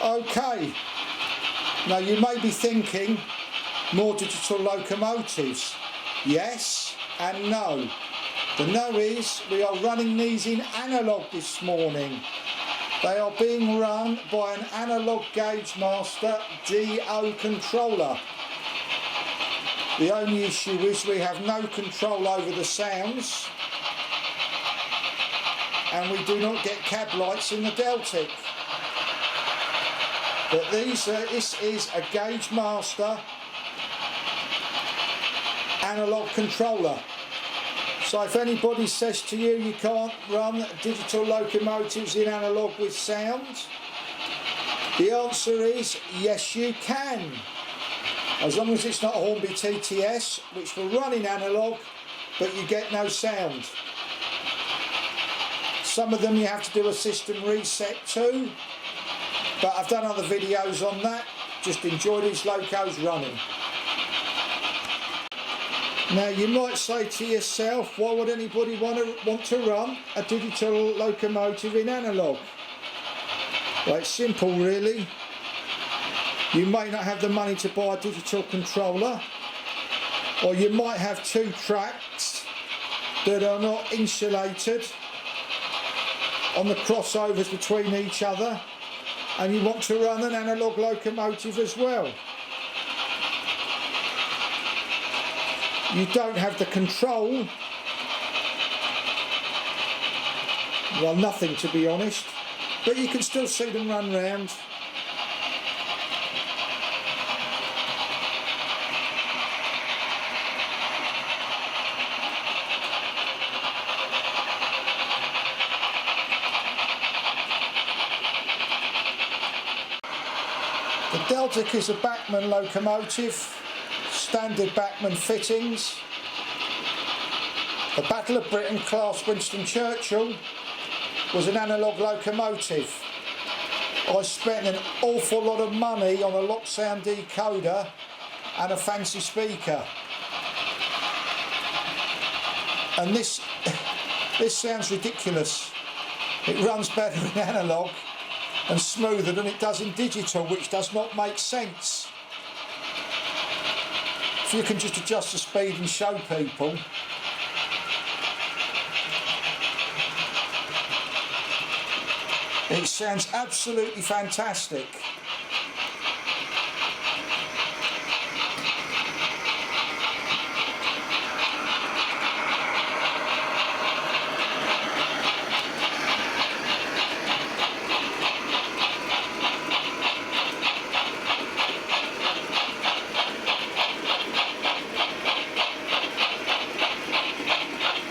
Okay, now you may be thinking, more digital locomotives. Yes and no. The no is, we are running these in Analogue this morning. They are being run by an Analogue Gaugemaster D.O controller. The only issue is we have no control over the sounds, and we do not get cab lights in the Deltic. But this is a Gaugemaster Analogue controller. So if anybody says to you you can't run digital locomotives in Analogue with sound, the answer is yes you can. As long as it's not a Hornby TTS, which will run in Analogue, but you get no sound. Some of them you have to do a system reset too, but I've done other videos on that. Just enjoy these locos running. Now you might say to yourself, why would anybody want to run a digital locomotive in Analogue? Well, it's simple really. You may not have the money to buy a digital controller, or you might have two tracks that are not insulated on the crossovers between each other, and you want to run an Analogue locomotive as well. You don't have the control, well, nothing to be honest, but you can still see them run round. The Deltic is a Bachmann locomotive, standard Bachmann fittings. The Battle of Britain class Winston Churchill was an Analogue locomotive. I spent an awful lot of money on a lock sound decoder and a fancy speaker. And this sounds ridiculous. It runs better in Analogue and smoother than it does in digital, which does not make sense. If you can just adjust the speed and show people. It sounds absolutely fantastic.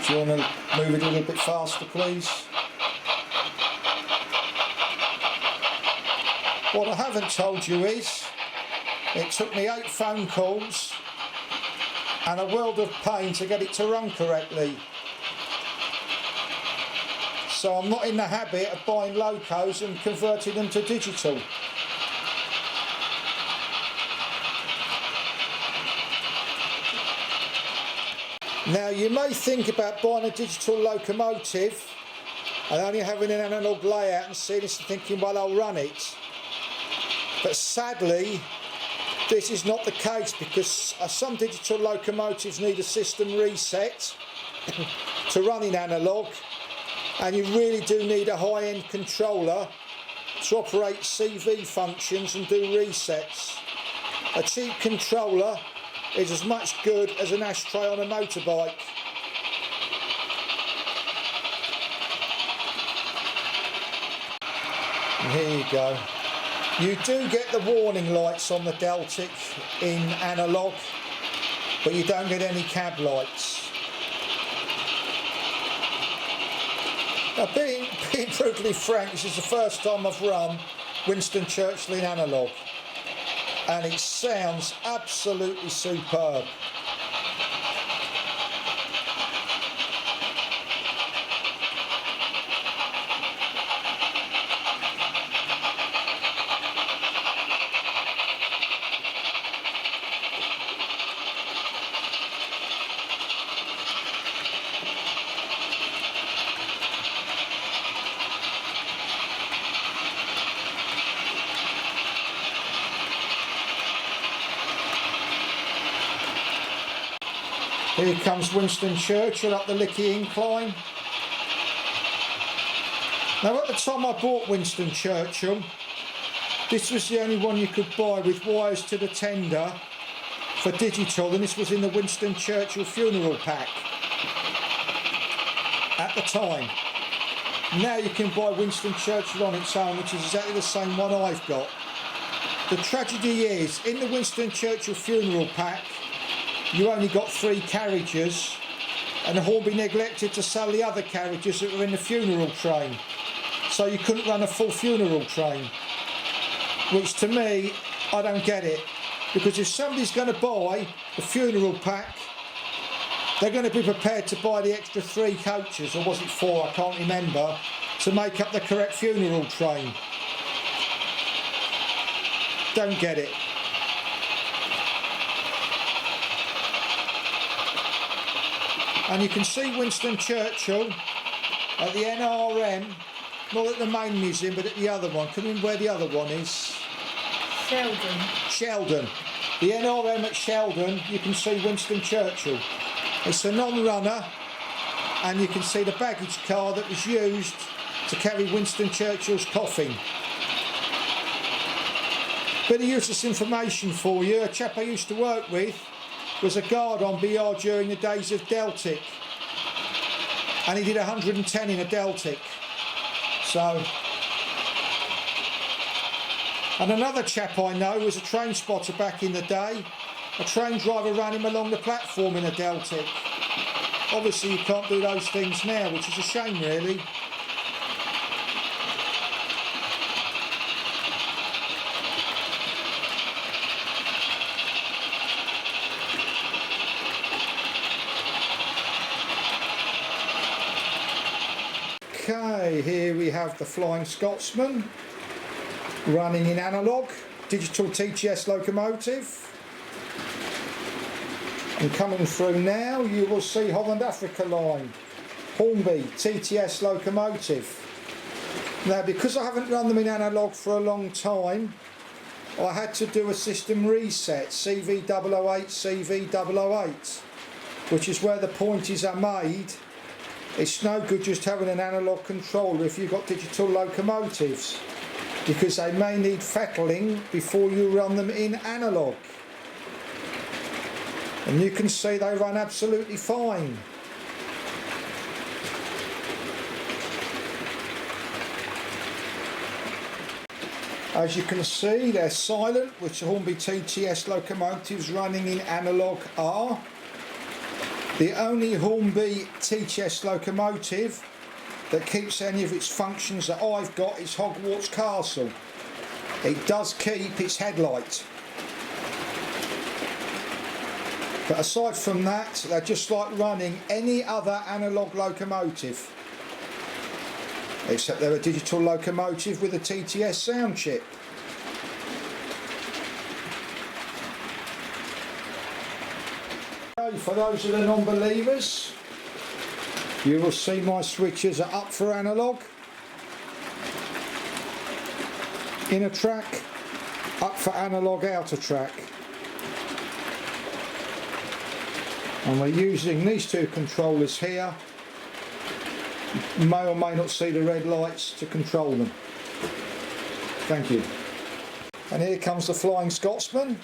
Do you want to move it a little bit faster, please? What I haven't told you is, it took me 8 phone calls and a world of pain to get it to run correctly. So I'm not in the habit of buying locos and converting them to digital. Now you may think about buying a digital locomotive and only having an Analogue layout and seeing this and thinking, well, I'll run it. But sadly, this is not the case, because some digital locomotives need a system reset to run in Analogue, and you really do need a high-end controller to operate CV functions and do resets. A cheap controller is as much good as an ashtray on a motorbike. And here you go. You do get the warning lights on the Deltic in Analogue, but you don't get any cab lights. Now, being brutally frank, this is the first time I've run Winston Churchill in Analogue, and it sounds absolutely superb. Here comes Winston Churchill up the Licky incline. Now at the time I bought Winston Churchill, this was the only one you could buy with wires to the tender for digital, and this was in the Winston Churchill funeral pack at the time. Now you can buy Winston Churchill on its own, which is exactly the same one I've got. The tragedy is, in the Winston Churchill funeral pack, you only got 3 carriages, and Hornby neglected to sell the other carriages that were in the funeral train. So you couldn't run a full funeral train. Which to me, I don't get it. Because if somebody's going to buy the funeral pack, they're going to be prepared to buy the extra 3 coaches, or was it 4, I can't remember, to make up the correct funeral train. Don't get it. And you can see Winston Churchill at the NRM, not at the main museum, but at the other one. Can you remember where the other one is? Sheldon. The NRM at Sheldon, you can see Winston Churchill. It's a non-runner, and you can see the baggage car that was used to carry Winston Churchill's coffin. Bit of useless information for you. A chap I used to work with was a guard on BR during the days of Deltic, and he did 110 in a Deltic. So, and another chap I know was a train spotter back in the day. A train driver ran him along the platform in a Deltic. Obviously you can't do those things now, which is a shame really. Okay, here we have the Flying Scotsman running in Analogue, digital TTS locomotive. And coming through now, you will see Holland Africa line, Hornby TTS locomotive. Now, because I haven't run them in Analogue for a long time, I had to do a system reset, CV008, CV008, which is where the pointers are made. It's no good just having an analogue controller if you've got digital locomotives, because they may need fettling before you run them in analogue. And you can see they run absolutely fine. As you can see, they're silent, which the Hornby TTS locomotives running in analogue are. The only Hornby TTS locomotive that keeps any of its functions that I've got is Hogwarts Castle. It does keep its headlight. But aside from that, they're just like running any other analogue locomotive. Except they're a digital locomotive with a TTS sound chip. For those of the non-believers, you will see my switches are up for analogue, inner track, up for analogue outer track. And we're using these 2 controllers here. You may or may not see the red lights to control them. Thank you. And here comes the Flying Scotsman,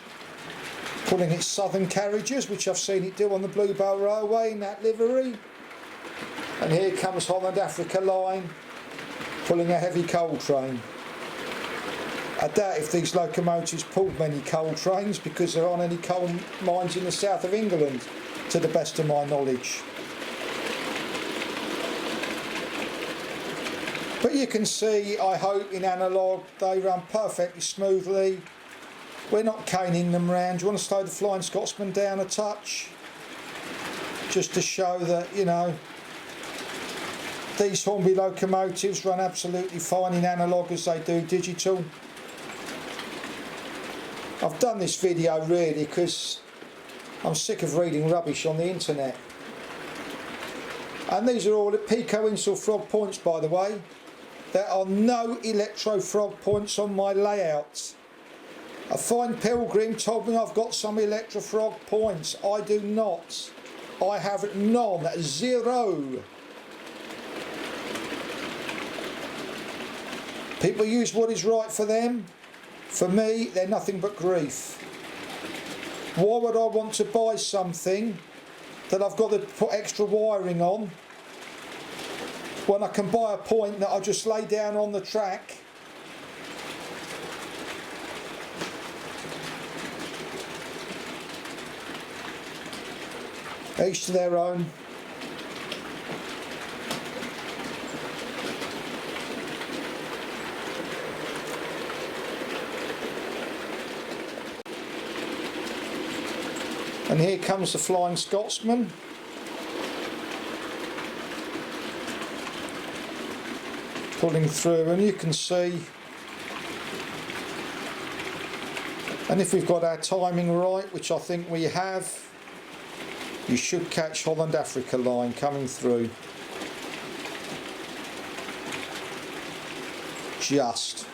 pulling its southern carriages, which I've seen it do on the Bluebell Railway in that livery. And here comes Holland Africa line, pulling a heavy coal train. I doubt if these locomotives pulled many coal trains, because there aren't any coal mines in the south of England, to the best of my knowledge. But you can see, I hope, in analogue they run perfectly smoothly. We're not caning them round. Do you want to slow the Flying Scotsman down a touch? Just to show that, you know, these Hornby locomotives run absolutely fine in analogue as they do digital. I've done this video really because I'm sick of reading rubbish on the internet. And these are all at Pico Insel frog points, by the way. There are no electro frog points on my layouts. A fine pilgrim told me I've got some electro frog points. I do not. I have none, zero. People use what is right for them. For me, they're nothing but grief. Why would I want to buy something that I've got to put extra wiring on when I can buy a point that I just lay down on the track? Each to their own. And here comes the Flying Scotsman. Pulling through, and you can see, and if we've got our timing right, which I think we have, you should catch Holland Africa line coming through. Just.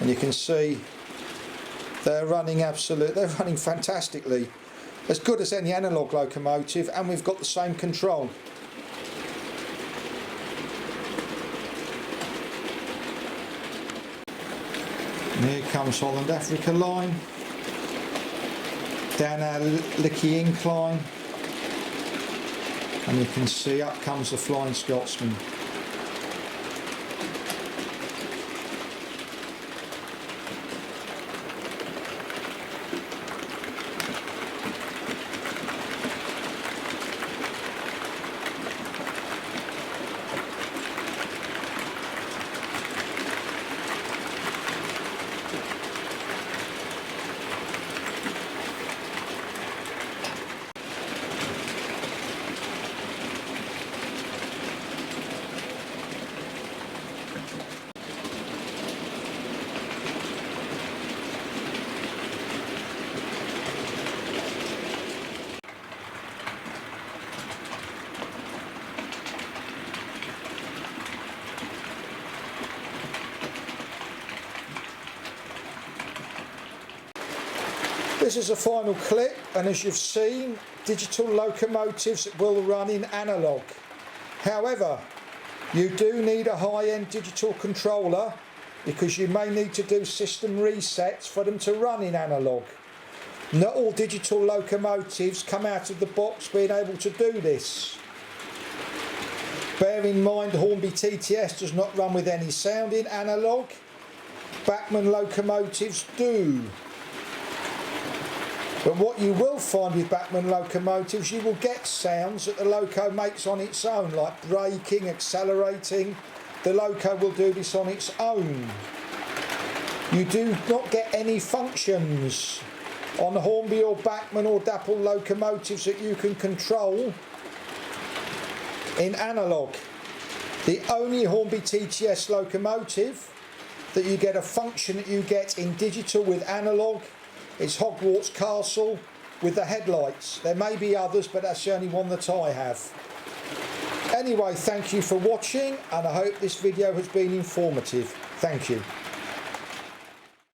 And you can see they're running fantastically. As good as any analogue locomotive, and we've got the same control. And here comes Holland Africa line. Down our Licky incline. And you can see up comes the Flying Scotsman. This is a final clip, and as you've seen, digital locomotives will run in analogue. However, you do need a high-end digital controller because you may need to do system resets for them to run in analogue. Not all digital locomotives come out of the box being able to do this. Bear in mind, Hornby TTS does not run with any sound in analogue. Bachmann locomotives do. But what you will find with Bachmann locomotives, you will get sounds that the loco makes on its own, like braking, accelerating. The loco will do this on its own. You do not get any functions on Hornby or Bachmann or Dapple locomotives that you can control in analogue. The only Hornby TTS locomotive that you get a function that you get in digital with analogue is Hogwarts Castle with the headlights. There may be others, but that's the only one that I have. Anyway, thank you for watching, and I hope this video has been informative. Thank you.